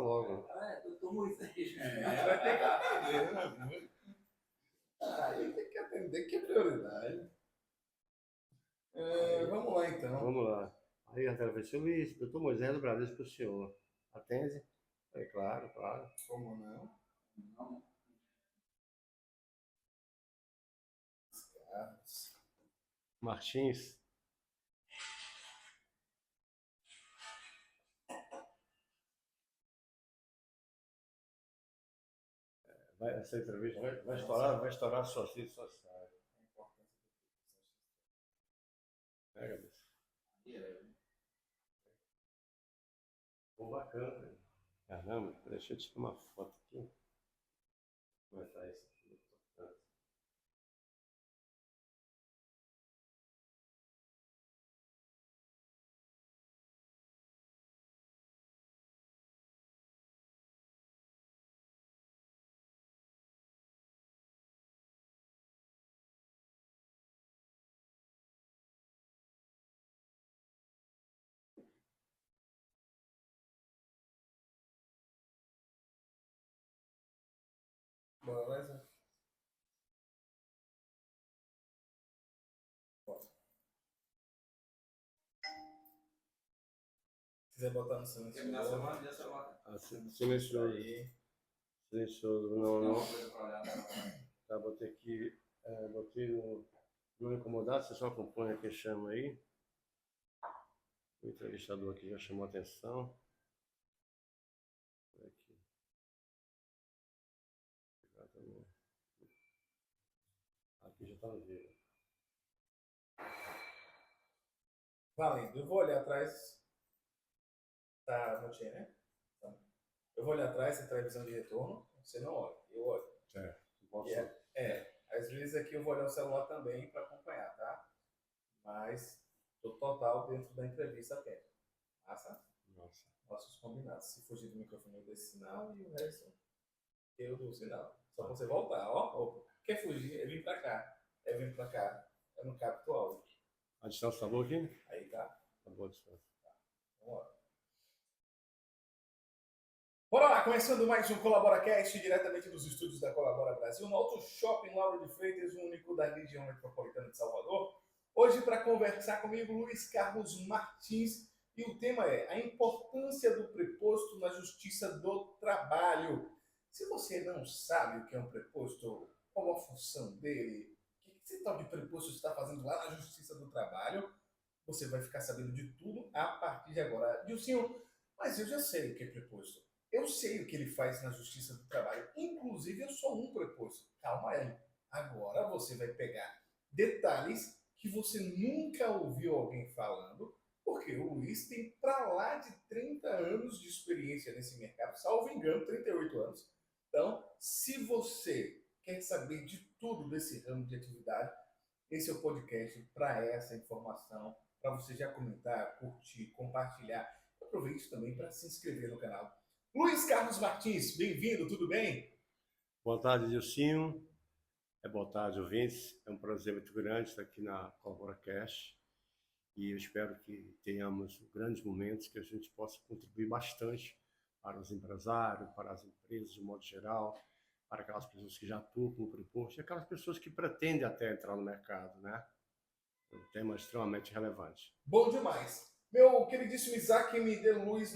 logo. Tomou isso aí. Vai ter que atender, né? Aí tem que atender, que é prioridade. Vamos lá, então. Vamos lá. Aí a tela vai ser Luiz, doutor Moisés do Bradesco para o senhor. Atende? É claro, claro. Como não? Não. Martins. Essa entrevista vai estourar suas redes sociais. Pega, bicho. Pô, bacana. Caramba, deixa eu tirar uma foto aqui. Como é que tá isso aqui? Beleza? Se quiser botar no Silencioso. Silencioso, não. Tá, botei aqui, botei no não incomodar, você só acompanha quem chama aí. O entrevistador aqui já chamou a atenção. Aqui. Aqui já está no vídeo. Valendo, eu vou olhar atrás. Tá, não tinha, né? Então, eu vou olhar atrás, você traz visão de retorno. Você não olha, eu olho. Certo. Às vezes aqui eu vou olhar o celular também para acompanhar, tá? Mas tô total dentro da entrevista até. Massa? Nossa. Nossos combinados. Se fugir do microfone eu dou esse sinal e o resto eu dou o sinal. Só pra você voltar, ó. Quer fugir, é vir pra cá. É vir pra cá. Eu não capto o áudio. A distância tá boa aqui? Aí tá. Tá boa a distância. Tá. Vamos lá. Bora lá, começando mais um ColaboraCast, diretamente dos estúdios da Colabora Brasil, no Auto Shopping Lauro de Freitas, o único da região metropolitana de Salvador. Hoje, para conversar comigo, Luiz Carlos Martins, e o tema é a importância do preposto na Justiça do Trabalho. Se você não sabe o que é um preposto, qual a função dele, o que esse tal de preposto está fazendo lá na Justiça do Trabalho, você vai ficar sabendo de tudo a partir de agora. Dilcinho, mas eu já sei o que é preposto. Eu sei o que ele faz na Justiça do Trabalho. Inclusive, eu sou um preposto. Calma aí. Agora você vai pegar detalhes que você nunca ouviu alguém falando, porque o Luiz tem para lá de 30 anos de experiência nesse mercado, salvo engano, 38 anos. Então, se você quer saber de tudo desse ramo de atividade, esse é o podcast para essa informação, para você já comentar, curtir, compartilhar. Aproveite também para se inscrever no canal. Luiz Carlos Martins, bem-vindo, tudo bem? Boa tarde, Dilcinho. Boa tarde, ouvintes. É um prazer muito grande estar aqui na ColaboraCast e eu espero que tenhamos grandes momentos, que a gente possa contribuir bastante para os empresários, para as empresas de modo geral, para aquelas pessoas que já atuam com o preposto e aquelas pessoas que pretendem até entrar no mercado, né? É um tema extremamente relevante. Bom demais. Meu queridíssimo Isaac, me dê luz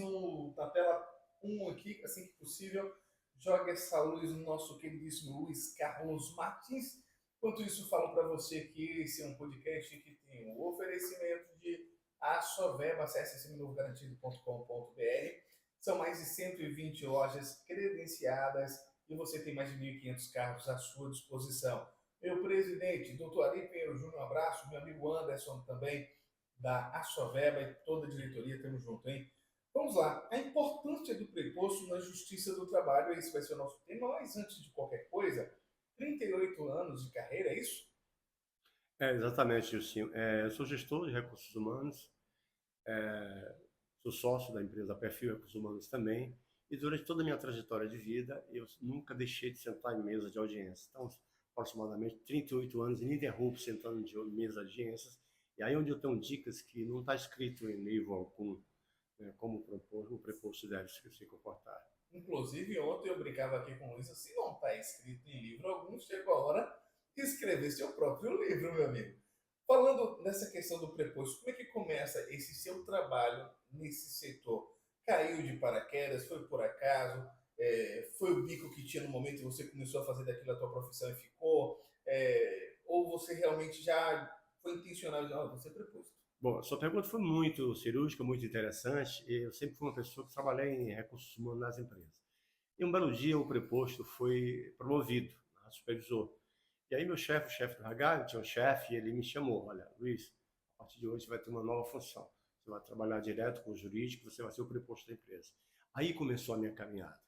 na tela 1 aqui, assim que possível. Joga essa luz no nosso queridíssimo Luiz Carlos Martins. Enquanto isso, falo para você que esse é um podcast que tem o oferecimento de Asoveba. Acesse seminovogarantido.com.br. São mais de 120 lojas credenciadas e você tem mais de 1.500 carros à sua disposição. Meu presidente, doutor Ari Pinheiro Júnior, um abraço. Meu amigo Anderson também, da Asoveba e toda a diretoria, estamos juntos, hein? Vamos lá, a importância do preposto na Justiça do Trabalho, esse vai ser o nosso tema, mas antes de qualquer coisa, 38 anos de carreira, é isso? Exatamente, Gilcinho. Eu sou gestor de recursos humanos, sou sócio da empresa Perfil Recursos Humanos também, e durante toda a minha trajetória de vida, eu nunca deixei de sentar em mesa de audiência. Então, aproximadamente 38 anos ininterruptos sentando em mesa de audiências, e aí onde eu tenho dicas que não está escrito em livro algum, como o preposto deve se comportar. Inclusive, ontem eu brincava aqui com o Luiz, se não está escrito em livro algum, chegou a hora de escrever seu próprio livro, meu amigo. Falando nessa questão do preposto, como é que começa esse seu trabalho nesse setor? Caiu de paraquedas, foi por acaso, foi o bico que tinha no momento e você começou a fazer daquilo a tua profissão e ficou? Ou você realmente já foi intencional de, vou ser preposto? Bom, a sua pergunta foi muito cirúrgica, muito interessante. Eu sempre fui uma pessoa que trabalhei em recursos humanos nas empresas. E um belo dia o preposto foi promovido a supervisor. E aí meu chefe, o chefe do RH, tinha um chefe, ele me chamou, olha, Luiz, a partir de hoje você vai ter uma nova função. Você vai trabalhar direto com o jurídico, você vai ser o preposto da empresa. Aí começou a minha caminhada.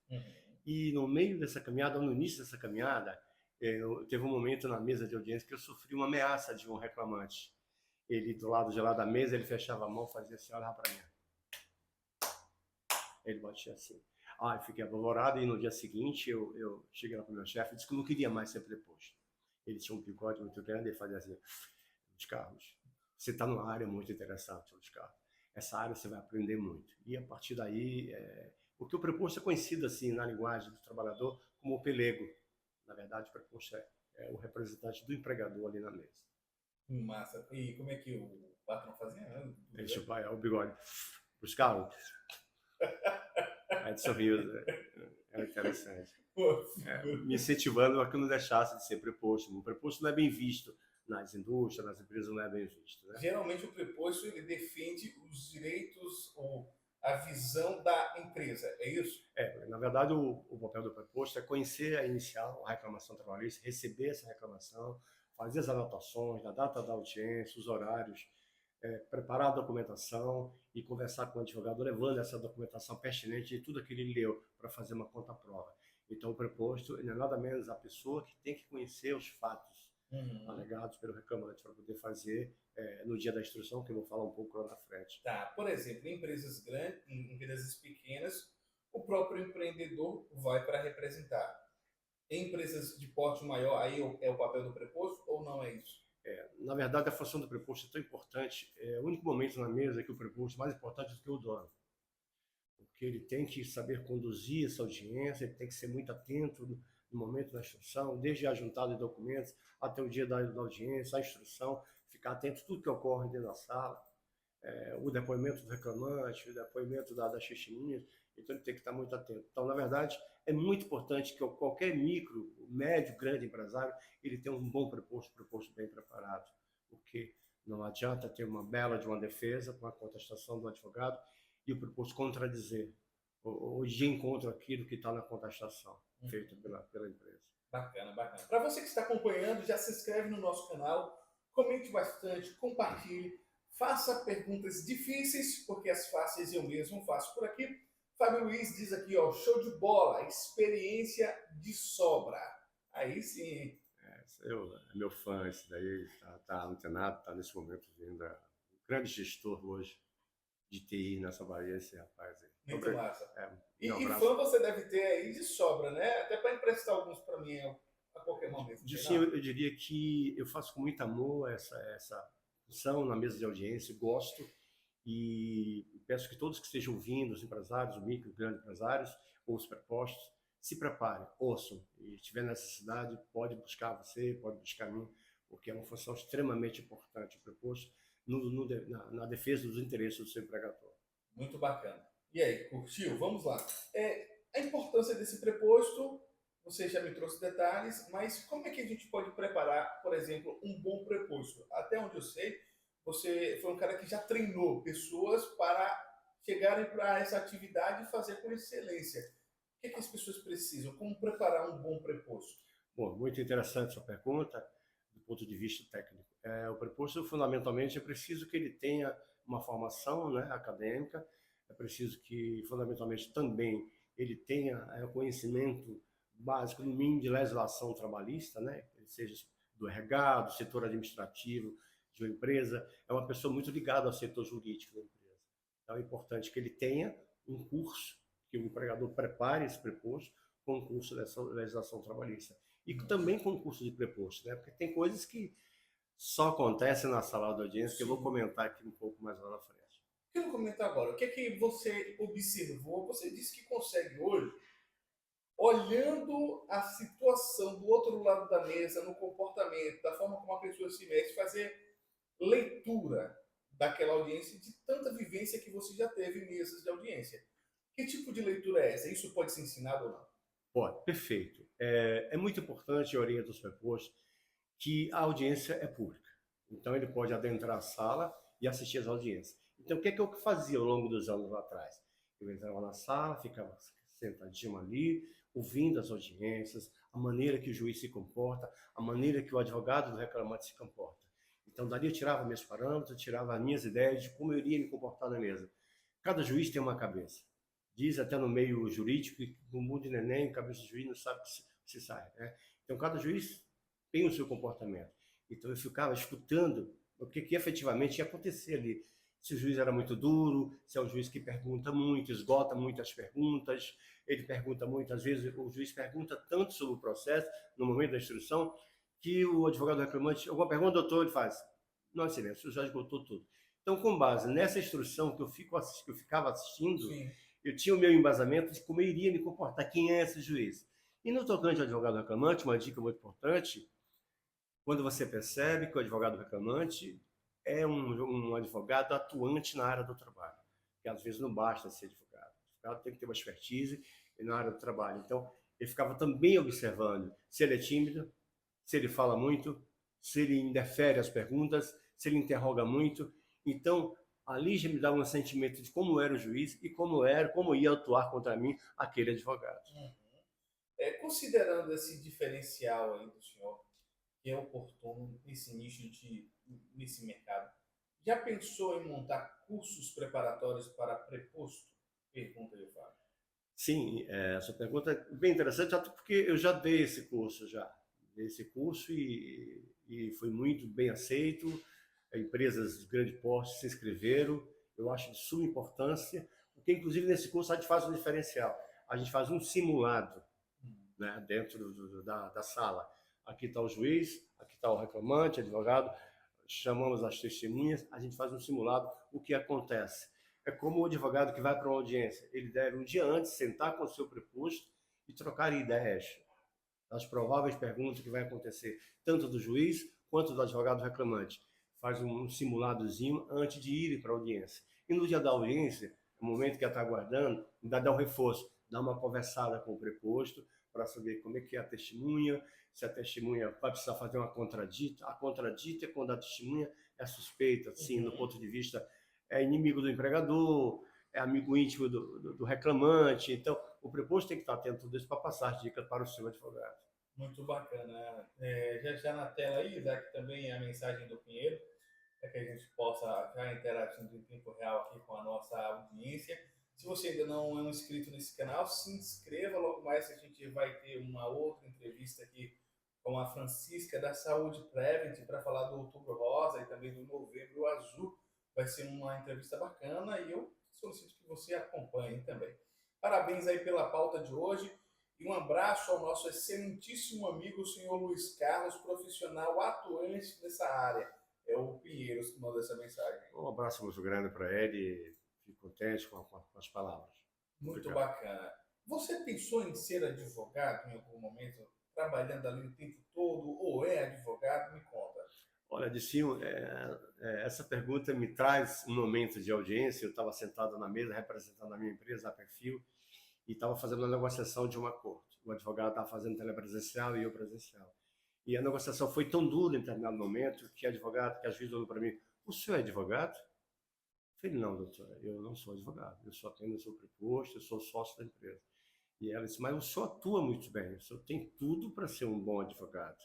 E no meio dessa caminhada, ou no início dessa caminhada, teve um momento na mesa de audiência que eu sofri uma ameaça de um reclamante. Ele, do lado de lá da mesa, ele fechava a mão, fazia assim, olha para mim. Ele batia assim. Eu fiquei apavorado e no dia seguinte eu cheguei lá para o meu chefe e disse que eu não queria mais ser preposto. Ele tinha um bigode muito grande, ele fazia assim, Luiz Carlos, você está numa área muito interessante, Luiz Carlos. Essa área você vai aprender muito. E a partir daí, porque o preposto é conhecido assim na linguagem do trabalhador como o pelego. Na verdade, o preposto é o representante do empregador ali na mesa. Massa. E como é que o patrão fazia? Ele chupava o bigode. Luiz Carlos. Aí ele sorriu. Era interessante. Me incentivando a que eu não deixasse de ser preposto. O preposto não é bem visto nas indústrias, nas empresas não é bem visto. Né? Geralmente o preposto ele defende os direitos ou a visão da empresa, é isso? Na verdade, o papel do preposto é conhecer a inicial, a reclamação trabalhista, receber essa reclamação, fazer as anotações da data da audiência, os horários, preparar a documentação e conversar com o advogado, levando essa documentação pertinente de tudo aquilo que ele leu para fazer uma conta-prova. Então, o preposto não é nada menos a pessoa que tem que conhecer os fatos alegados pelo reclamante para poder fazer no dia da instrução, que eu vou falar um pouco lá na frente. Tá, por exemplo, em empresas grandes, em empresas pequenas, o próprio empreendedor vai para representar. Em empresas de porte maior, aí é o papel do preposto ou não é isso? Na verdade, a função do preposto é tão importante, é o único momento na mesa que o preposto é mais importante do que o dono. Porque ele tem que saber conduzir essa audiência, ele tem que ser muito atento no momento da instrução, desde a juntada de documentos até o dia da audiência, a instrução, ficar atento a tudo que ocorre dentro da sala, o depoimento do reclamante, o depoimento das testemunhas, então ele tem que estar muito atento. Então, na verdade, é muito importante que qualquer micro, médio, grande empresário, ele tenha um bom preposto bem preparado, porque não adianta ter uma bela de uma defesa com a contestação do advogado e o preposto contradizer ou de encontro aquilo que está na contestação feita pela empresa. Bacana, bacana. Para você que está acompanhando, já se inscreve no nosso canal, comente bastante, compartilhe, faça perguntas difíceis, porque as fáceis eu mesmo faço por aqui. Fábio Luiz diz aqui, ó, show de bola, experiência de sobra. Aí sim. É meu fã, esse daí tá antenado, está nesse momento vindo um grande gestor hoje de TI nessa Bahia, esse rapaz aí. Muito massa. E abraço. fã você deve ter aí de sobra, né? Até para emprestar alguns para mim a qualquer momento. Sim, eu diria que eu faço com muito amor essa função na mesa de audiência, gosto e peço que todos que estejam ouvindo, os empresários, os micro e grandes empresários, ou os prepostos, se preparem, ouçam, e se tiver necessidade, pode buscar você, pode buscar mim, porque é uma função extremamente importante, o preposto, na defesa dos interesses do seu empregador. Muito bacana. E aí, curtiu? Vamos lá. A importância desse preposto, você já me trouxe detalhes, mas como é que a gente pode preparar, por exemplo, um bom preposto? Até onde eu sei, você foi um cara que já treinou pessoas para chegarem para essa atividade e fazer com excelência. O que as pessoas precisam? Como preparar um bom preposto? Bom, muito interessante sua pergunta, do ponto de vista técnico. O preposto, fundamentalmente, é preciso que ele tenha uma formação, né, acadêmica, é preciso que, fundamentalmente, também ele tenha conhecimento básico, no mínimo, de legislação trabalhista, né, seja do RH, do setor administrativo de uma empresa, é uma pessoa muito ligada ao setor jurídico da empresa. Então, é importante que ele tenha um curso, que o empregador prepare esse preposto com um curso dessa legislação trabalhista. E também com curso de preposto, né, porque tem coisas que só acontecem na sala de audiência, que eu vou comentar aqui um pouco mais lá na frente. Quero comentar agora. O que é que você observou? Você disse que consegue hoje olhando a situação do outro lado da mesa, no comportamento, da forma como a pessoa se mexe, fazer leitura daquela audiência de tanta vivência que você já teve em mesas de audiência. Que tipo de leitura é essa? Isso pode ser ensinado ou não? Pode, perfeito. É muito importante, eu oriento os prepostos, que a audiência é pública. Então, ele pode adentrar a sala e assistir às audiências. Então, o que é que eu fazia ao longo dos anos lá atrás? Eu entrava na sala, ficava sentadinho ali, ouvindo as audiências, a maneira que o juiz se comporta, a maneira que o advogado do reclamante se comporta. Então, dali eu tirava meus parâmetros, tirava as minhas ideias de como eu iria me comportar na mesa. Cada juiz tem uma cabeça. Diz até no meio jurídico que no mundo de neném, cabeça de juiz não sabe o que se sai, né? Então, cada juiz tem o seu comportamento. Então, eu ficava escutando o que efetivamente ia acontecer ali. Se o juiz era muito duro, se é um juiz que pergunta muito, esgota muitas perguntas, ele pergunta muito, às vezes o juiz pergunta tanto sobre o processo, no momento da instrução, que o advogado reclamante, alguma pergunta, doutor, ele faz, não, excelência, já esgotou tudo. Então, com base nessa instrução que eu ficava assistindo, Sim. eu tinha o meu embasamento de como eu iria me comportar, quem é esse juiz. E no tocante ao advogado reclamante, uma dica muito importante, quando você percebe que o advogado reclamante é um advogado atuante na área do trabalho, que às vezes não basta ser advogado. O advogado tem que ter uma expertise na área do trabalho. Então, ele ficava também observando se ele é tímido, se ele fala muito, se ele interfere as perguntas, se ele interroga muito. Então, ali já me dava um sentimento de como era o juiz e como ia atuar contra mim aquele advogado. Considerando esse diferencial aí do senhor, que é oportuno nesse nicho nesse mercado, já pensou em montar cursos preparatórios para preposto? Pergunta eu falo. Sim, essa pergunta é bem interessante, até porque eu já dei esse curso já. Dei esse curso e foi muito bem aceito. Empresas de grande porte se inscreveram. Eu acho de suma importância, porque inclusive nesse curso a gente faz um diferencial. A gente faz um simulado, né, dentro da sala. Aqui está o juiz, aqui está o reclamante, advogado, chamamos as testemunhas, a gente faz um simulado, o que acontece. É como o advogado que vai para uma audiência, ele deve um dia antes sentar com o seu preposto e trocar ideias das prováveis perguntas que vai acontecer, tanto do juiz quanto do advogado reclamante. Faz um simuladozinho antes de ir para a audiência. E no dia da audiência, no momento que ela está aguardando, ainda dá um reforço, dá uma conversada com o preposto para saber como é que é a testemunha, se a testemunha vai precisar fazer uma contradita. A contradita é quando a testemunha é suspeita, assim, do ponto de vista, é inimigo do empregador, é amigo íntimo do reclamante. Então, o preposto tem que estar atento a tudo isso para passar as dicas para o seu advogado. Muito bacana. Já na tela aí, Isaac, também a mensagem do Pinheiro, para que a gente possa já interagindo em tempo real aqui com a nossa audiência. Se você ainda não é um inscrito nesse canal, se inscreva. Logo mais a gente vai ter uma outra entrevista aqui com a Francisca da Saúde Prevent para falar do Outubro Rosa e também do Novembro Azul. Vai ser uma entrevista bacana e eu solicito que você acompanhe também. Parabéns aí pela pauta de hoje e um abraço ao nosso excelentíssimo amigo, o senhor Luiz Carlos, profissional atuante nessa área. É o Pinheiro que mandou essa mensagem. Um abraço muito grande para ele, fico contente com as palavras. Muito Obrigado. bacana. Você pensou em ser advogado em algum momento, trabalhando ali o tempo todo, ou é advogado? Me conta. Olha, Dicinho, essa pergunta me traz um momento de audiência. Eu estava sentado na mesa representando a minha empresa, a Perfil, e estava fazendo uma negociação de um acordo. O advogado estava fazendo telepresencial e eu presencial. E a negociação foi tão dura em determinado momento que a advogada, que a juíza olhou para mim, o senhor é advogado? Eu falei, não, doutora, eu não sou advogado, eu sou apenas o preposto, eu sou sócio da empresa. E ela disse, mas o senhor atua muito bem, o senhor tem tudo para ser um bom advogado.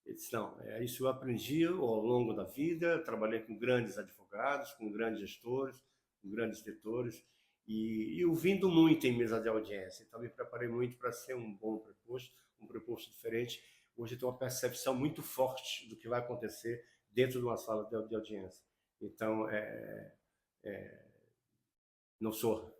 Ele disse, não, isso eu aprendi ao longo da vida, trabalhei com grandes advogados, com grandes gestores, com grandes diretores, e ouvindo muito em mesa de audiência. Então, me preparei muito para ser um bom preposto, um preposto diferente. Hoje eu tenho uma percepção muito forte do que vai acontecer dentro de uma sala de audiência. Então, não sou.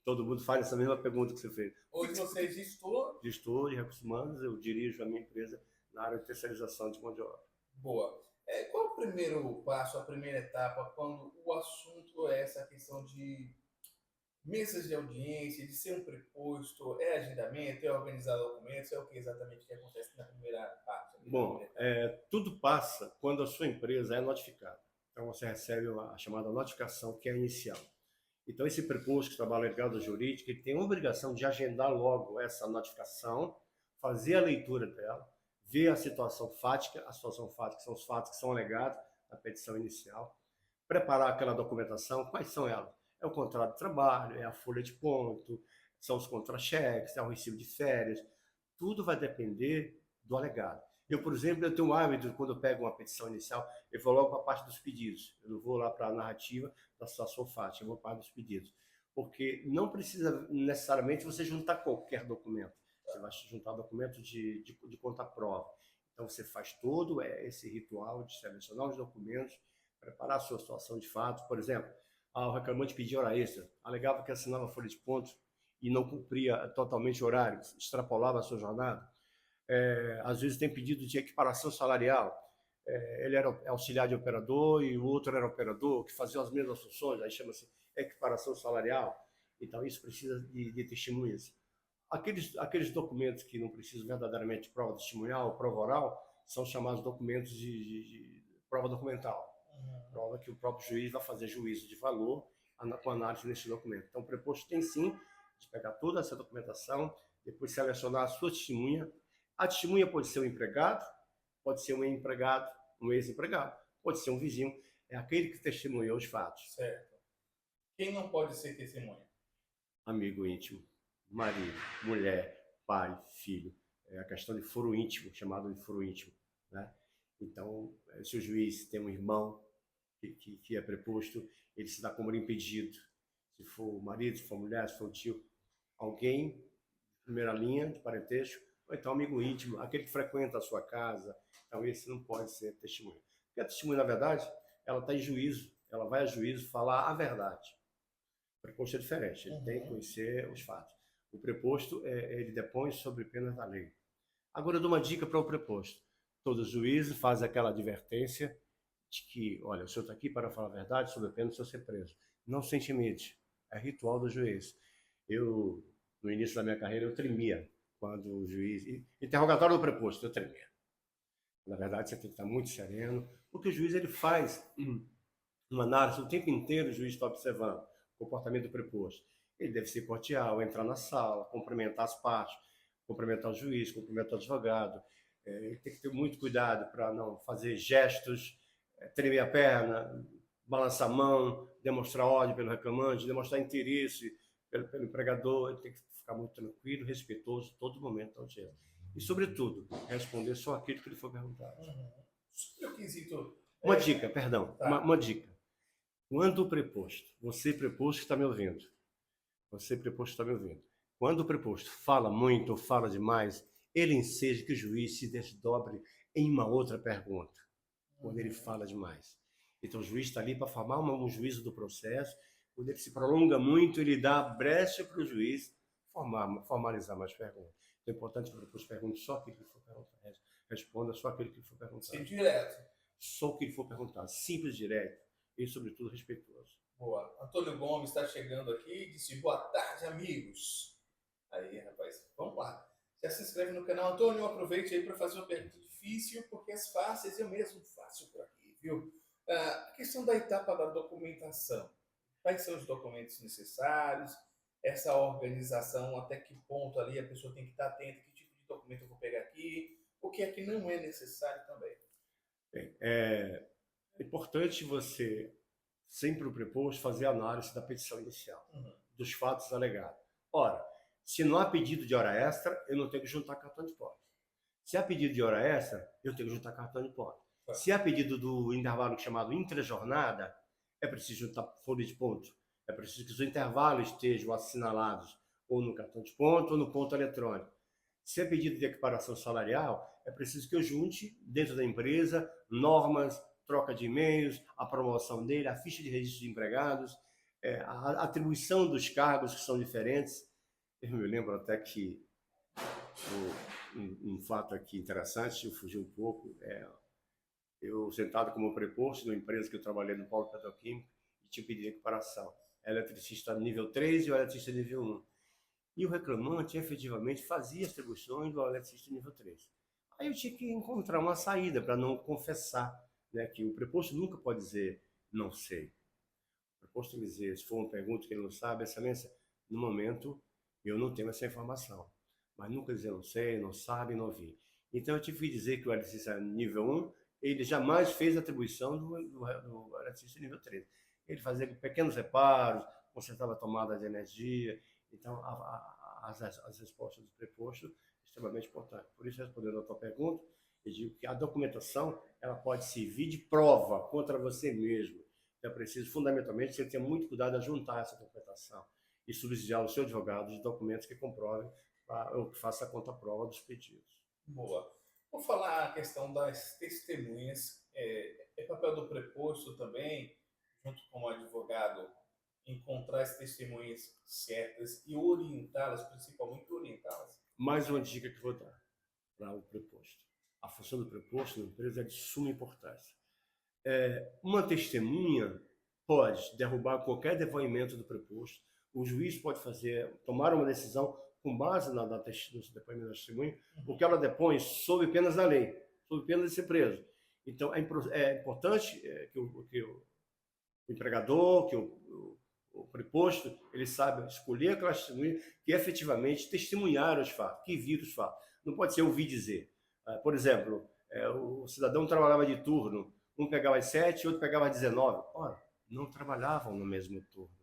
Todo mundo faz essa mesma pergunta que você fez. Hoje você é gestor? Gestor de recursos humanos, eu dirijo a minha empresa na área de terceirização de mão de obra. Boa. Qual é o primeiro passo, a primeira etapa, quando o assunto é essa questão de mesas de audiência, de ser um preposto, é agendamento, é organizar documentos, é o que exatamente que acontece na primeira parte? Na Bom, primeira etapa? tudo passa quando a sua empresa é notificada. Então, você recebe a chamada notificação, que é a inicial. Então, esse preposto que trabalha ligado à jurídica, ele tem a obrigação de agendar logo essa notificação, fazer a leitura dela, ver a situação fática são os fatos que são alegados na petição inicial, preparar aquela documentação. Quais são elas? É o contrato de trabalho, é a folha de ponto, são os contra-cheques, é o recibo de férias. Tudo vai depender do alegado. Eu, por exemplo, eu tenho um hábito, quando eu pego uma petição inicial, eu vou logo para a parte dos pedidos. Eu não vou lá para a narrativa da situação fática, eu vou para a parte dos pedidos. Porque não precisa necessariamente você juntar qualquer documento. Você vai juntar documento de conta-prova. Então, você faz todo esse ritual de selecionar os documentos, preparar a sua situação de fato. Por exemplo, o reclamante pedia hora extra, alegava que assinava a folha de pontos e não cumpria totalmente o horário, extrapolava a sua jornada. Às vezes tem pedido de equiparação salarial. Ele era auxiliar de operador e o outro era operador, que fazia as mesmas funções, aí chama-se equiparação salarial. Então, isso precisa de testemunhas. Aqueles documentos que não precisam verdadeiramente de prova testemunhal, prova oral, são chamados documentos de prova documental. Prova que o próprio juiz vai fazer juízo de valor com análise nesse documento. Então, o preposto tem sim de pegar toda essa documentação, depois selecionar a sua testemunha. A testemunha pode ser um empregado, pode ser um empregado, um ex-empregado, pode ser um vizinho, é aquele que testemunhou os fatos. Certo. Quem não pode ser testemunha? Amigo íntimo, marido, mulher, pai, filho. É a questão de foro íntimo, chamado de foro íntimo, né? Então, se o juiz tem um irmão que é preposto, ele se dá como impedido. Se for o marido, se for a mulher, se for o tio, alguém, primeira linha de parentesco, ou então amigo íntimo, aquele que frequenta a sua casa, então esse não pode ser testemunha. Porque a testemunha, na verdade, ela está em juízo, ela vai a juízo falar a verdade. O preposto é diferente, ele tem que conhecer os fatos. O preposto, ele depõe sobre pena da lei. Agora eu dou uma dica para o preposto. Todo juiz faz aquela advertência de que, olha, o senhor está aqui para falar a verdade sobre a pena de o senhor ser preso. Não se intimide, é ritual do juiz. Eu, no início da minha carreira, eu tremia quando o juiz... Interrogatório do preposto, eu tremia. Na verdade, você tem que estar muito sereno, porque o juiz ele faz uma análise o tempo inteiro, o juiz está observando o comportamento do preposto. Ele deve ser cordial, entrar na sala, cumprimentar as partes, cumprimentar o juiz, cumprimentar o advogado. Ele tem que ter muito cuidado para não fazer gestos, tremer a perna, balançar a mão, demonstrar ódio pelo reclamante, demonstrar interesse pelo empregador. Ele tem que ficar muito tranquilo, respeitoso todo momento da audiência. E, sobretudo, responder só aquilo que lhe for perguntado. Sobre o quesito... Uma dica, perdão, Tá. uma dica. Quando o preposto, você preposto que está me ouvindo, você preposto está me ouvindo, quando o preposto fala muito ou fala demais, ele enseja que o juiz se desdobre em uma outra pergunta, quando ele fala demais. Então o juiz está ali para formar um juízo do processo. Quando ele se prolonga muito, ele dá brecha para o juiz formalizar mais perguntas. Então é importante que o preposto pergunte só aquilo que for perguntado, responda só aquilo que for perguntado. Sim, direto. Só o que lhe for perguntado, simples, direto e, sobretudo, respeitoso. Boa. Antônio Gomes está chegando aqui e disse: boa tarde, amigos. Aí, rapaz, vamos lá. Já se inscreve no canal. Antônio, aproveite aí para fazer uma pergunta difícil, porque as fáceis eu mesmo faço por aqui, viu? A questão da etapa da documentação. Quais são os documentos necessários? Essa organização, até que ponto ali a pessoa tem que estar atenta, que tipo de documento eu vou pegar aqui, o que é que não é necessário também. Bem, é importante você, sempre o preposto, fazer a análise da petição inicial, dos fatos alegados. Ora, se não há pedido de hora extra, eu não tenho que juntar cartão de posse. Se há pedido de hora extra, eu tenho que juntar cartão de posse. Se há pedido do intervalo chamado intrajornada, é preciso juntar folha de ponto. É preciso que os intervalos estejam assinalados ou no cartão de ponto ou no ponto eletrônico. Se é pedido de equiparação salarial, é preciso que eu junte, dentro da empresa, normas, troca de e-mails, a promoção dele, a ficha de registro de empregados, a atribuição dos cargos que são diferentes. Eu me lembro até que um fato aqui interessante, eu fugi um pouco, eu sentado como preposto numa empresa que eu trabalhei no polo petroquímico e tinha pedido equiparação. eletricista nível 3 e o eletricista nível 1. E o reclamante efetivamente fazia as atribuições do eletricista nível 3. Aí eu tinha que encontrar uma saída para não confessar, né, que o preposto nunca pode dizer não sei. O preposto tem que dizer, se for uma pergunta que ele não sabe, excelência, no momento eu não tenho essa informação. Mas nunca dizer não sei, não sabe, não vi. Então eu tive que dizer que o eletricista nível 1, ele jamais fez a atribuição do eletricista nível 3. Ele fazia pequenos reparos, consertava a tomada de energia. Então as respostas do preposto extremamente importante. Por isso, respondendo a tua pergunta, eu digo que a documentação ela pode servir de prova contra você mesmo. Então, é preciso, fundamentalmente, você ter muito cuidado a juntar essa documentação e subsidiar o seu advogado de documentos que comprovem ou que faça a contraprova dos pedidos. Boa. Vou falar a questão das testemunhas. É papel do preposto também, junto com o advogado, encontrar as testemunhas certas e orientá-las, principalmente orientá-las. Mais uma dica que vou dar para o preposto. A função do preposto na empresa é de suma importância. Uma testemunha pode derrubar qualquer depoimento do preposto. O juiz pode tomar uma decisão com base no depoimento da testemunha, porque ela depõe sob penas da lei, sob pena de ser preso. Então, é importante que o empregador, que o preposto, ele sabe escolher aquela testemunha que efetivamente testemunhar os fatos, que viram os fatos. Não pode ser ouvir dizer. Por exemplo, o cidadão trabalhava de turno, um pegava às 7, outro pegava às 19. Ora, não trabalhavam no mesmo turno.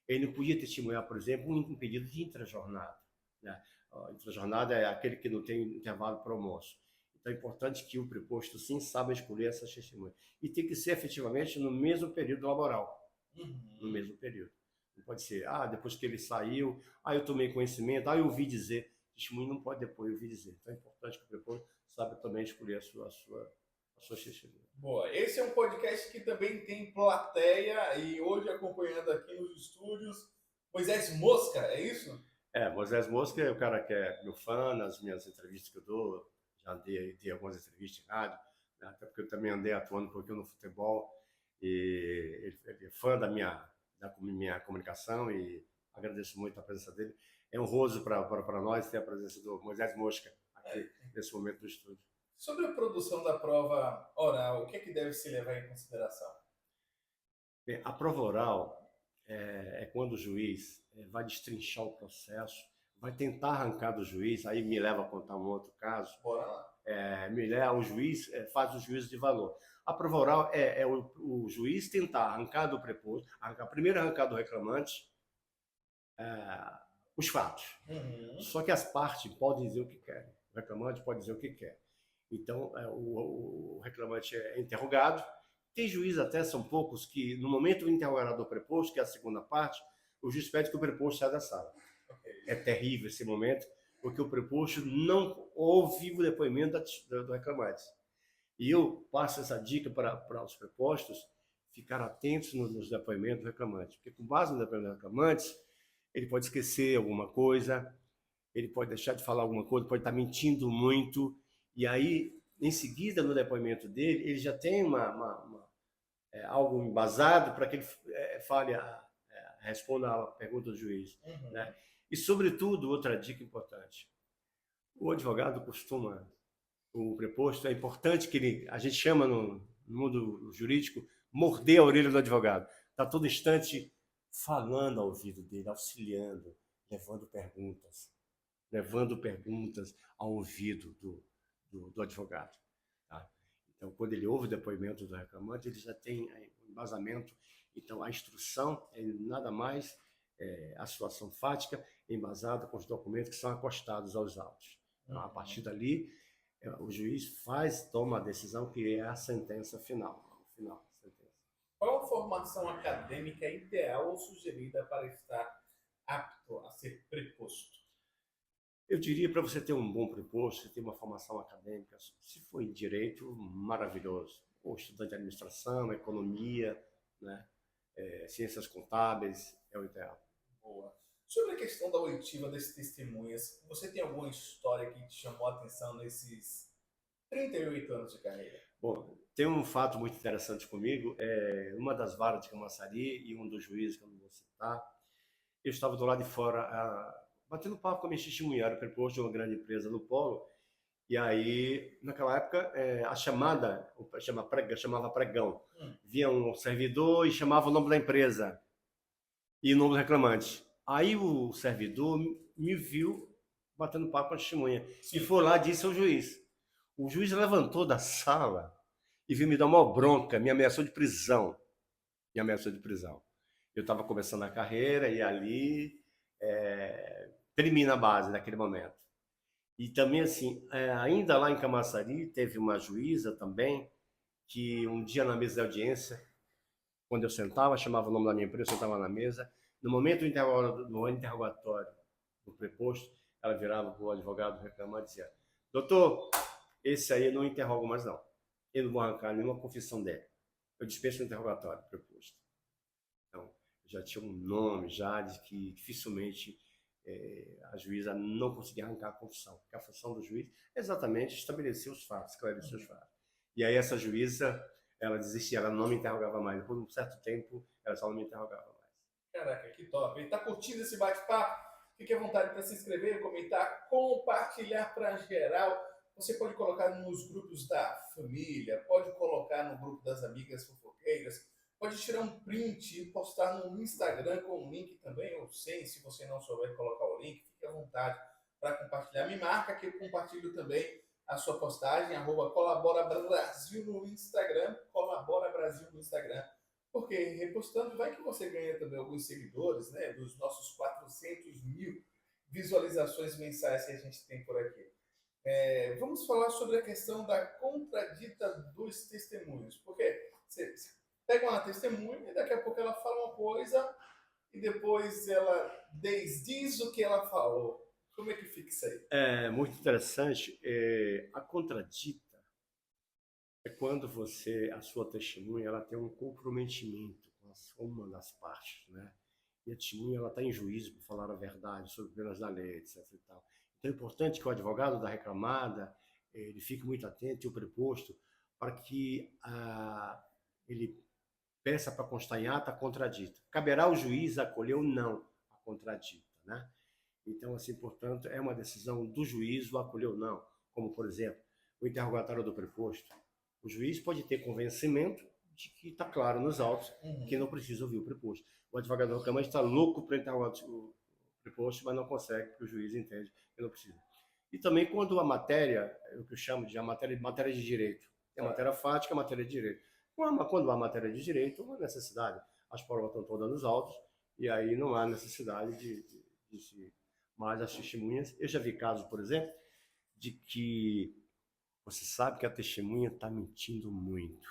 Ele não podia testemunhar, por exemplo, um pedido de intrajornada. Né? A intrajornada é aquele que não tem intervalo para almoço. Então é importante que o preposto, sim, saiba escolher essas testemunhas. E tem que ser efetivamente no mesmo período laboral. No mesmo período. Não pode ser, depois que ele saiu, eu tomei conhecimento, eu ouvi dizer. Testemunho não pode depois ouvir dizer. Então é importante que o preposto saiba também escolher a sua testemunha. Boa. Esse é um podcast que também tem plateia e hoje acompanhando aqui nos estúdios, Moisés Mosca, é isso? Moisés Mosca é o cara que é meu fã nas minhas entrevistas que eu dou. Já dei algumas entrevistas em rádio, né? Até porque eu também andei atuando um pouquinho no futebol. E ele é fã da minha comunicação e agradeço muito a presença dele. É honroso para nós ter a presença do Moisés Mosca aqui nesse momento do estúdio. Sobre a produção da prova oral, o que é que deve se levar em consideração? Bem, a prova oral é quando o juiz vai destrinchar o processo, vai tentar arrancar do juiz, aí me leva a contar um outro caso. Bora lá. O juiz faz o juízo de valor. A prova oral é o juiz tentar arrancar do preposto, primeiro arrancar do reclamante os fatos. Só que as partes podem dizer o que querem. O reclamante pode dizer o que quer. Então, o reclamante é interrogado. Tem juízes até, são poucos, que no momento do interrogatório do preposto, que é a segunda parte, o juiz pede que o preposto saia da sala. É terrível esse momento, porque o preposto não ouve o depoimento do reclamante. E eu passo essa dica para os prepostos ficar atentos nos depoimentos do reclamante, porque com base no depoimento do reclamante, ele pode esquecer alguma coisa, ele pode deixar de falar alguma coisa, pode estar mentindo muito, e aí, em seguida, no depoimento dele, ele já tem algo embasado para que ele responda a pergunta do juiz. Né? E, sobretudo, outra dica importante, o advogado costuma, o preposto, é importante que a gente chama no mundo jurídico, morder a orelha do advogado. Está todo instante falando ao ouvido dele, auxiliando, levando perguntas ao ouvido do advogado. Tá? Então, quando ele ouve o depoimento do reclamante, ele já tem um embasamento. Então, a instrução é nada mais a situação fática embasada com os documentos que são acostados aos autos. Então, a partir dali, o juiz toma a decisão que é a sentença final. Qual a formação acadêmica ideal ou sugerida para estar apto a ser preposto? Eu diria, para você ter um bom preposto, você ter uma formação acadêmica, se for em direito, maravilhoso. Ou estudante de administração, economia, né? Ciências contábeis, é o ideal. Boa. Sobre a questão da oitiva das testemunhas, você tem alguma história que te chamou a atenção nesses 38 anos de carreira. Bom, tem um fato muito interessante comigo. Uma das varas de Camaçari e um dos juízes, que eu não vou citar, eu estava do lado de fora, batendo papo com a minha testemunha, era preposto de uma grande empresa no Polo. E aí, naquela época, a chamava pregão. Via um servidor e chamava o nome da empresa e o nome do reclamante. Aí o servidor me viu batendo papo com a testemunha. E foi lá e disse ao juiz. O juiz levantou da sala e veio me dar uma bronca, me ameaçou de prisão. Me ameaçou de prisão. Eu estava começando a carreira e ali termina a base naquele momento. E também, assim, ainda lá em Camaçari, teve uma juíza também, que um dia na mesa de audiência, quando eu sentava, chamava o nome da minha empresa, eu sentava na mesa, no momento do interrogatório do preposto, ela virava para o advogado reclamando e dizia: doutor, esse aí eu não interrogo mais não. Eu não vou arrancar nenhuma confissão dele. Eu dispenso o interrogatório preposto. Então, já tinha um nome já de que dificilmente a juíza não conseguia arrancar a confissão. Porque a função do juiz é exatamente estabelecer os fatos, esclarecer os fatos. E aí essa juíza, ela desistia, ela não me interrogava mais. Depois de um certo tempo, ela só não me interrogava mais. Caraca, que top. Ele tá curtindo esse bate-papo? Fique à vontade para se inscrever, comentar, compartilhar para geral. Você pode colocar nos grupos da família, pode colocar no grupo das amigas fofoqueiras, pode tirar um print e postar no Instagram com um link também, ou sem, se você não souber colocar o link, fique à vontade para compartilhar. Me marca que eu compartilho também a sua postagem, @colaborabrasil no Instagram, Colabora Brasil no Instagram. Porque repostando, vai que você ganha também alguns seguidores, né? Dos nossos 400 mil visualizações mensais que a gente tem por aqui. Vamos falar sobre a questão da contradita dos testemunhos. Porque você pega uma testemunha e daqui a pouco ela fala uma coisa e depois ela desdiz o que ela falou. Como é que fica isso aí? É muito interessante. A contradita é quando a sua testemunha, ela tem um comprometimento com uma das partes, né? E a testemunha, ela está em juízo por falar a verdade sobre penas da lei, etc. E tal. Então é importante que o advogado da reclamada ele fique muito atento e o preposto para que ele peça para constar em ata a contradita. Caberá ao juiz acolher ou não a contradita, né? Então, assim, portanto, é uma decisão do juiz o acolher ou não. Como, por exemplo, o interrogatório do preposto. O juiz pode ter convencimento de que está claro nos autos que não precisa ouvir o preposto. O advogado do reclamante está louco para interrogar o preposto, mas não consegue, porque o juiz entende que não precisa. E também quando a matéria, o que eu chamo de matéria de direito, é matéria fática, é matéria de direito. Quando há matéria de direito, não há necessidade. As provas estão todas nos autos, e aí não há necessidade de se... Mas as testemunhas... Eu já vi casos, por exemplo, de que você sabe que a testemunha está mentindo muito.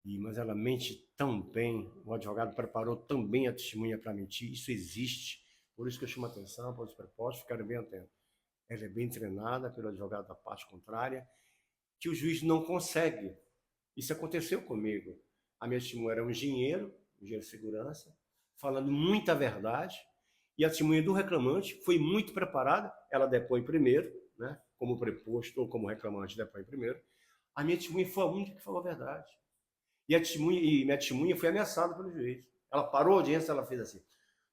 Mas ela mente tão bem, o advogado preparou tão bem a testemunha para mentir, isso existe. Por isso que eu chamo a atenção para os prepostos ficarem bem atentos. Ela é bem treinada pelo advogado da parte contrária, que o juiz não consegue. Isso aconteceu comigo. A minha testemunha era um engenheiro de segurança, falando muita verdade, e a testemunha do reclamante foi muito preparada, ela depõe primeiro, né? Como preposto ou como reclamante depõe primeiro. A minha testemunha foi a única que falou a verdade. E minha testemunha foi ameaçada pelo juiz. Ela parou a audiência, ela fez assim: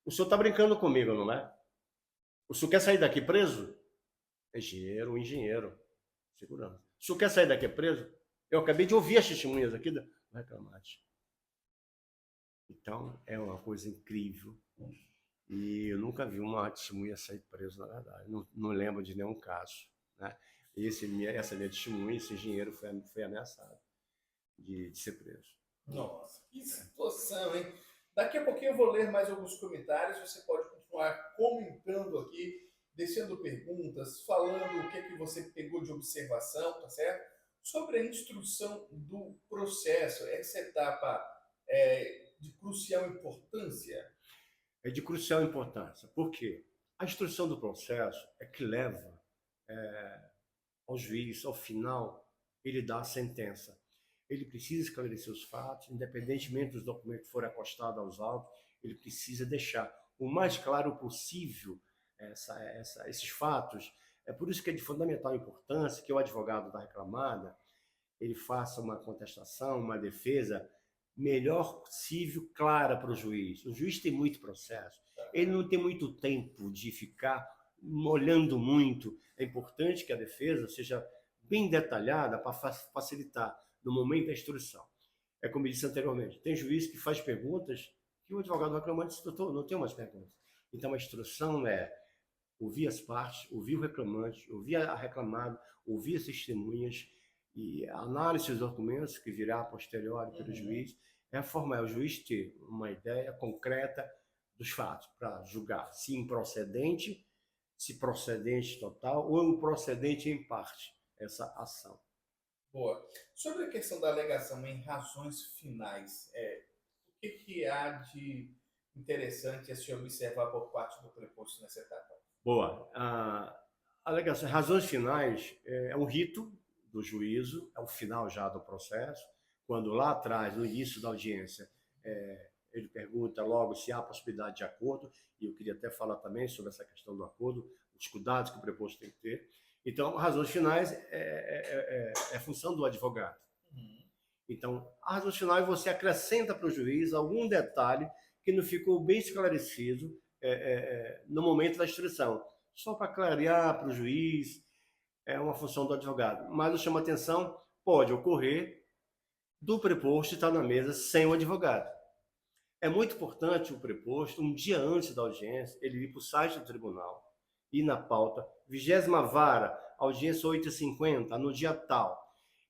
o senhor está brincando comigo, não é? O senhor quer sair daqui preso? Engenheiro, segurança. O senhor quer sair daqui preso? Eu acabei de ouvir as testemunhas aqui do reclamante. Então, é uma coisa incrível. E eu nunca vi uma testemunha sair presa, na verdade. Não lembro de nenhum caso, né? Essa minha testemunha, esse engenheiro foi ameaçado de ser preso. Nossa, que situação, hein? Daqui a pouquinho eu vou ler mais alguns comentários. Você pode continuar comentando aqui, deixando perguntas, falando o que você pegou de observação, tá certo? Sobre a instrução do processo, essa etapa de crucial importância. É de crucial importância. Por quê? A instrução do processo é que leva ao juiz, ao final, ele dá a sentença. Ele precisa esclarecer os fatos, independentemente dos documentos que forem acostados aos autos, ele precisa deixar o mais claro possível esses fatos, É por isso que é de fundamental importância que o advogado da reclamada ele faça uma contestação, uma defesa melhor possível, clara para o juiz. O juiz tem muito processo, ele não tem muito tempo de ficar olhando muito. É importante que a defesa seja bem detalhada para facilitar no momento da instrução. É como eu disse anteriormente, tem juiz que faz perguntas que o advogado reclamante disse, doutor, não tem umas perguntas. Então a instrução é ouvir as partes, ouvir o reclamante, ouvir a reclamada, ouvir as testemunhas e a análise dos documentos que virá a posteriori pelo juiz, é a forma, é o juiz ter uma ideia concreta dos fatos para julgar se improcedente, se procedente total ou improcedente em parte essa ação. Boa. Sobre a questão da alegação em razões finais, o que há de interessante a se observar por parte do preposto nessa etapa? Boa. A alegação, razões finais é um rito do juízo, é o final já do processo, quando lá atrás, no início da audiência, ele pergunta logo se há possibilidade de acordo, e eu queria até falar também sobre essa questão do acordo, os cuidados que o preposto tem que ter. Então, razões finais é função do advogado. Então, as razões finais você acrescenta para o juiz algum detalhe que não ficou bem esclarecido no momento da instrução, só para clarear para o juiz, é uma função do advogado. Mas eu chamo a atenção, pode ocorrer do preposto estar na mesa sem o advogado. É muito importante o preposto, um dia antes da audiência, ele ir para o site do tribunal, ir na pauta, 20ª vara, audiência 8h50, no dia tal.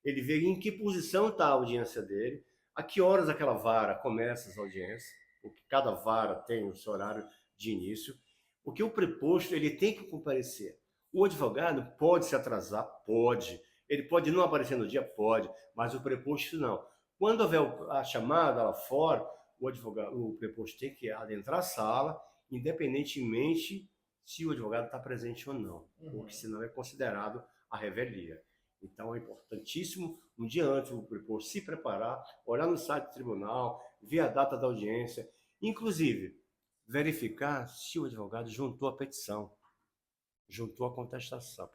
Ele vê em que posição está a audiência dele, a que horas aquela vara começa as audiências, porque cada vara tem o seu horário de início, porque o preposto ele tem que comparecer. O advogado pode se atrasar? Pode. Ele pode não aparecer no dia? Pode. Mas o preposto não. Quando houver a chamada lá fora, o preposto tem que adentrar a sala, independentemente se o advogado está presente ou não, porque senão é considerado a revelia. Então é importantíssimo, um dia antes, o preposto se preparar, olhar no site do tribunal, ver a data da audiência, inclusive verificar se o advogado juntou a petição, juntou a contestação,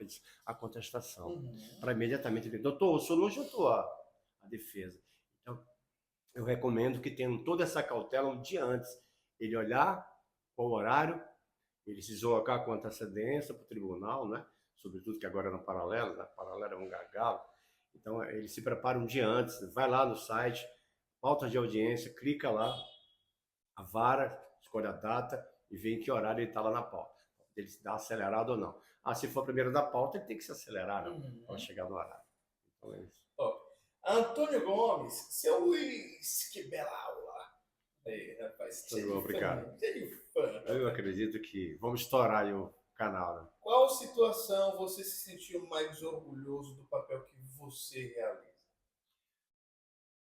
para imediatamente dizer, doutor, o senhor não juntou a defesa. Então, eu recomendo que tenham toda essa cautela um dia antes, ele olhar qual horário, ele se deslocar com antecedência para o tribunal, né? Sobretudo que agora é no paralelo, né? Paralelo é um gargalo. Então, ele se prepara um dia antes, vai lá no site, pauta de audiência, clica lá, a vara, escolhe a data e vê em que horário ele está lá na pauta. Ele se dá acelerado ou não. Se for primeiro da pauta, ele tem que se acelerar, né? Para chegar no horário. Então, é isso. Antônio Gomes, seu Luiz, que bela aula. Aí, rapaz, obrigado. Eu acredito que vamos estourar aí o canal, né? Qual situação você se sentiu mais orgulhoso do papel que você realiza?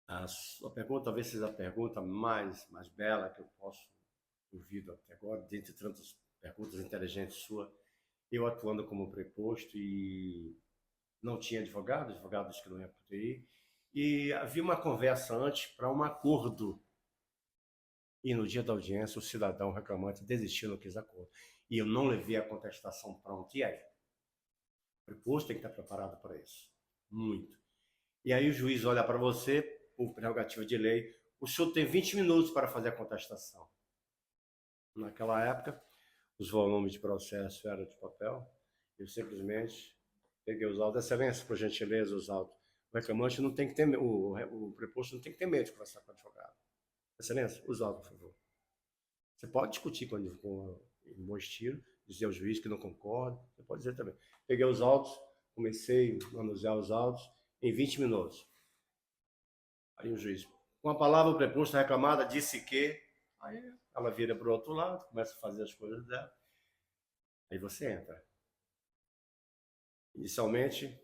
A sua pergunta talvez seja a pergunta mais bela que eu posso ouvir até agora, dentre tantas perguntas inteligentes suas. Eu atuando como preposto e não tinha advogados que não iam poder ir, e havia uma conversa antes para um acordo. E no dia da audiência, o cidadão reclamante desistiu, não quis acordo. E eu não levei a contestação pronta. E aí? O preposto tem que estar preparado para isso. Muito. E aí o juiz olha para você, por prerrogativa de lei, o senhor tem 20 minutos para fazer a contestação. Naquela época, os volumes de processo eram de papel. Eu simplesmente peguei os autos. Excelência, por gentileza, os autos. O reclamante não tem que ter medo, o preposto não tem que ter medo de conversar com o advogado. Excelência, os autos, por favor. Você pode discutir com em bom estilo, dizer ao juiz que não concorda, você pode dizer também. Peguei os autos, comecei a manusear os autos em 20 minutos. Aí o juiz, com a palavra o preposto reclamada, disse que, aí ela vira para o outro lado, começa a fazer as coisas dela, aí você entra. Inicialmente,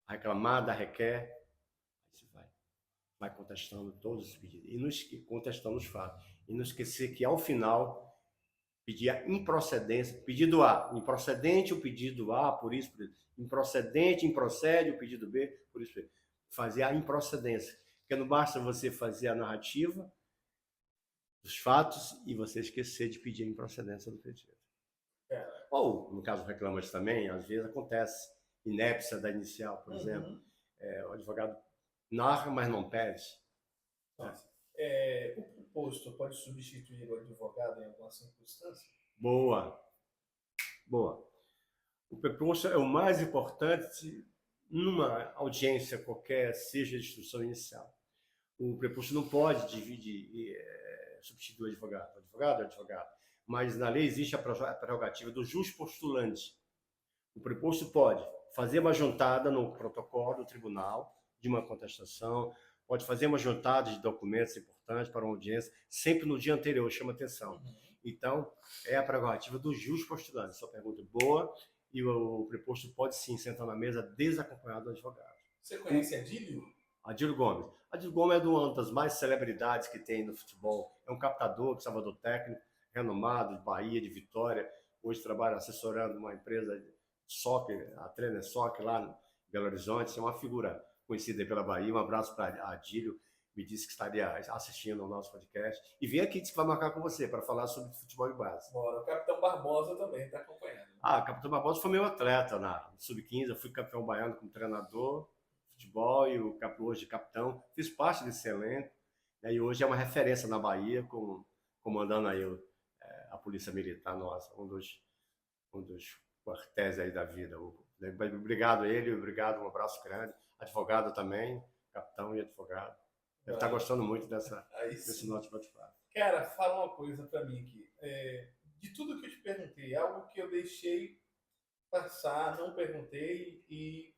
a reclamada requer, aí você vai contestando todos os pedidos, e contestando os fatos. E não esquecer que, ao final, pedir a improcedência, pedido A, improcedente o pedido A, por isso, improcedente, improcede o pedido B, por isso, fazer a improcedência. Porque não basta você fazer a narrativa dos fatos e você esquecer de pedir a improcedência do pedido. Ou, no caso do reclamante também, às vezes acontece inépcia da inicial, por exemplo. Uhum. O advogado narra, mas não pede. Nossa. O preposto pode substituir o advogado em alguma circunstância? Boa, boa. O preposto é o mais importante numa audiência qualquer, seja de instrução inicial. O preposto não pode dividir, substituir o advogado. O advogado é advogado. Mas na lei existe a prerrogativa do jus postulante. O preposto pode fazer uma juntada no protocolo do tribunal de uma contestação, pode fazer uma juntada de documentos importantes para uma audiência, sempre no dia anterior, chama atenção. Então, é a prerrogativa do jus postulante. Sua pergunta é boa, e o preposto pode sim sentar na mesa desacompanhado do advogado. Você conhece Adílio? Adílio Gomes. Adílio Gomes é uma das mais celebridades que tem no futebol. É um captador de Salvador técnico, renomado, de Bahia, de Vitória. Hoje trabalha assessorando uma empresa de soccer, a Trainer Soccer, lá em Belo Horizonte. É uma figura conhecida pela Bahia. Um abraço para Adílio. Me disse que estaria assistindo ao nosso podcast. E vem aqui, disse que vai marcar com você para falar sobre futebol de base. Bora, o Capitão Barbosa também está acompanhando. O Capitão Barbosa foi meu atleta na Sub-15. Eu fui campeão baiano como treinador de futebol e o hoje capitão. Fiz parte desse elenco. E hoje é uma referência na Bahia, comandando aí a Polícia Militar nossa, um dos quartéis aí da vida. Obrigado a ele, obrigado, um abraço grande. Advogado também, capitão e advogado. Ele está gostando muito desse nosso bate-papo. Cara, fala uma coisa para mim aqui. De tudo que eu te perguntei, algo que eu deixei passar, não perguntei, e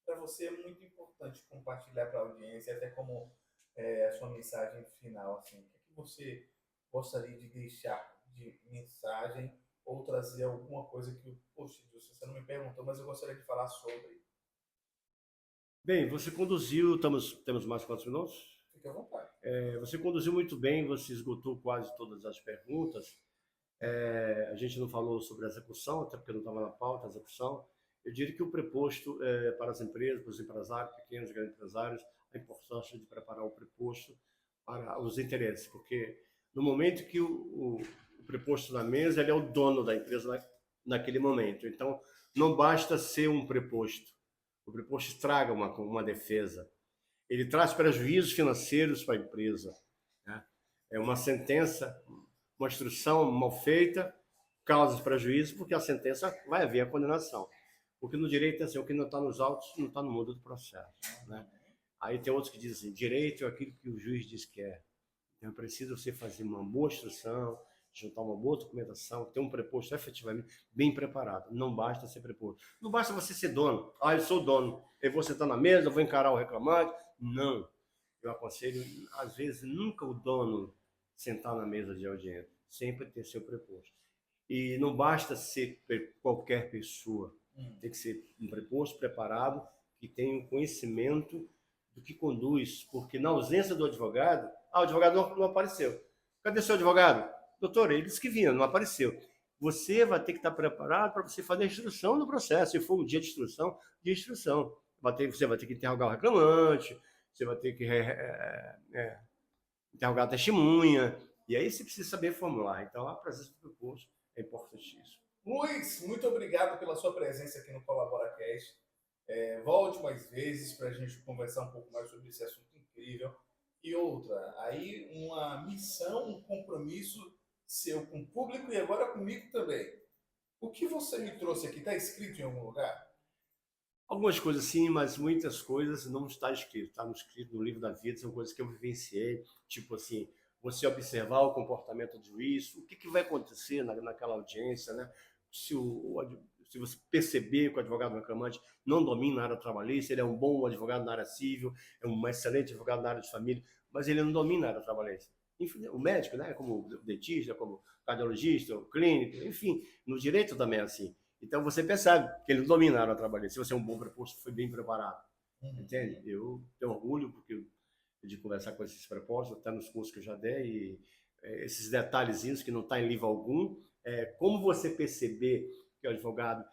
para você é muito importante compartilhar para a audiência, até como a sua mensagem final. Assim, o que você gostaria de deixar de mensagem ou trazer alguma coisa que, poxa, você não me perguntou, mas eu gostaria de falar sobre? Bem, você conduziu, temos mais quantos minutos? Fique à vontade. Você conduziu muito bem, você esgotou quase todas as perguntas. A gente não falou sobre a execução, até porque não estava na pauta a execução. Eu diria que o preposto para as empresas, para os empresários, pequenos e grandes empresários, a importância de preparar o preposto para os interesses, porque no momento que o preposto na mesa, ele é o dono da empresa naquele momento. Então, não basta ser um preposto. O preposto estraga uma defesa. Ele traz prejuízos financeiros para a empresa. Né? É uma sentença, uma instrução mal feita, causa prejuízo, porque a sentença vai haver a condenação. Porque no direito é assim, o que não está nos autos não está no mundo do processo. Né? Aí tem outros que dizem assim, direito é aquilo que o juiz diz que é. Então é preciso você fazer uma boa instrução, juntar uma boa documentação, ter um preposto efetivamente bem preparado. Não basta ser preposto. Não basta você ser dono. Eu sou dono. Eu vou sentar na mesa, eu vou encarar o reclamante. Não. Eu aconselho, às vezes, nunca o dono sentar na mesa de audiência. Sempre ter seu preposto. E não basta ser qualquer pessoa. Tem que ser um preposto preparado, que tenha um conhecimento do que conduz. Porque na ausência do advogado, o advogado não apareceu. Cadê seu advogado? Doutor, ele disse que vinha, não apareceu. Você vai ter que estar preparado para você fazer a instrução do processo. Se for um dia de instrução, você vai ter que interrogar o reclamante, você vai ter que interrogar a testemunha, e aí você precisa saber formular. Então, a presença do preposto é importantíssimo. Luiz, muito obrigado pela sua presença aqui no ColaboraCast. Volte mais vezes para a gente conversar um pouco mais sobre esse assunto incrível. E outra, aí uma missão, um compromisso seu com o público e agora comigo também. O que você me trouxe aqui está escrito em algum lugar? Algumas coisas sim, mas muitas coisas não está escrito. Está escrito no livro da vida, são coisas que eu vivenciei, tipo assim, você observar o comportamento do juiz, o que vai acontecer naquela audiência, né? Se você perceber que o advogado reclamante não domina a área trabalhista, ele é um bom advogado na área civil, é um excelente advogado na área de família, mas ele não domina a área trabalhista. Enfim, o médico, né, como o dentista, como o cardiologista, o clínico, enfim, no direito também é assim. Então você percebe que ele não domina a área trabalhista, se você é um bom preposto, foi bem preparado. Entende? Eu tenho orgulho de conversar com esses prepostos, até nos cursos que eu já dei, e esses detalhezinhos que não está em livro algum, como você perceber que o advogado,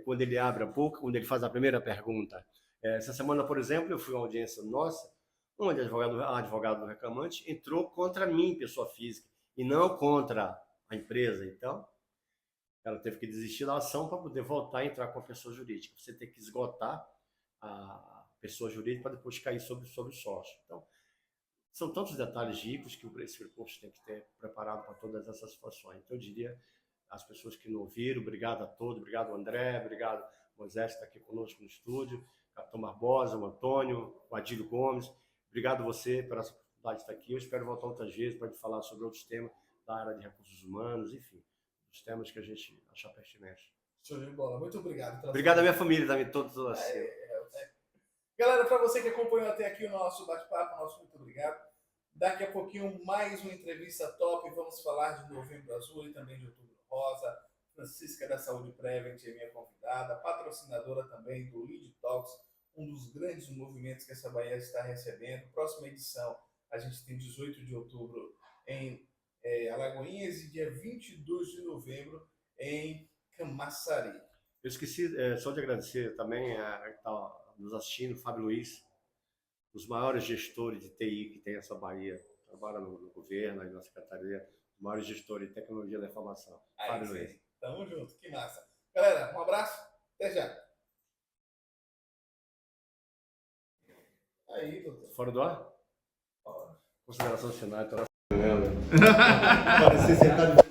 quando ele abre a boca, quando ele faz a primeira pergunta. Essa semana, por exemplo, eu fui a uma audiência nossa, onde a advogado do reclamante entrou contra mim, pessoa física, e não contra a empresa. Então, ela teve que desistir da ação para poder voltar a entrar com a pessoa jurídica. Você tem que esgotar a pessoa jurídica para depois cair sobre o sócio. Então, são tantos detalhes ricos que esse recurso tem que ter preparado para todas essas situações. Então, eu diria às pessoas que não ouviram, obrigado a todos, obrigado André, obrigado Moisés, que está aqui conosco no estúdio, Capitão Barbosa, o Antônio, o Adílio Gomes, obrigado você por essa oportunidade de estar aqui. Eu espero voltar outras vezes para falar sobre outros temas da área de recursos humanos, enfim, os temas que a gente achar pertinente. Show de bola. Muito obrigado. Obrigado à minha família também, todos assim. Galera, para você que acompanhou até aqui o nosso bate-papo, nosso muito obrigado. Daqui a pouquinho, mais uma entrevista top. Vamos falar de Novembro Azul e também de Outubro Rosa. Francisca da Saúde Prevent é minha convidada, patrocinadora também do Lead Talks, um dos grandes movimentos que essa Bahia está recebendo. Próxima edição, a gente tem 18 de outubro em Alagoinhas e dia 22 de novembro em Camaçari. Eu esqueci só de agradecer também a está nos assistindo, Fábio Luiz, os maiores gestores de TI que tem essa Bahia, trabalha no governo, na secretaria, os maiores gestores de tecnologia da informação. Fábio Luiz. Tamo junto, que massa. Galera, um abraço, até já. Aí, doutor. Fora do ar? Fora. Consideração final, então. Parecia sentado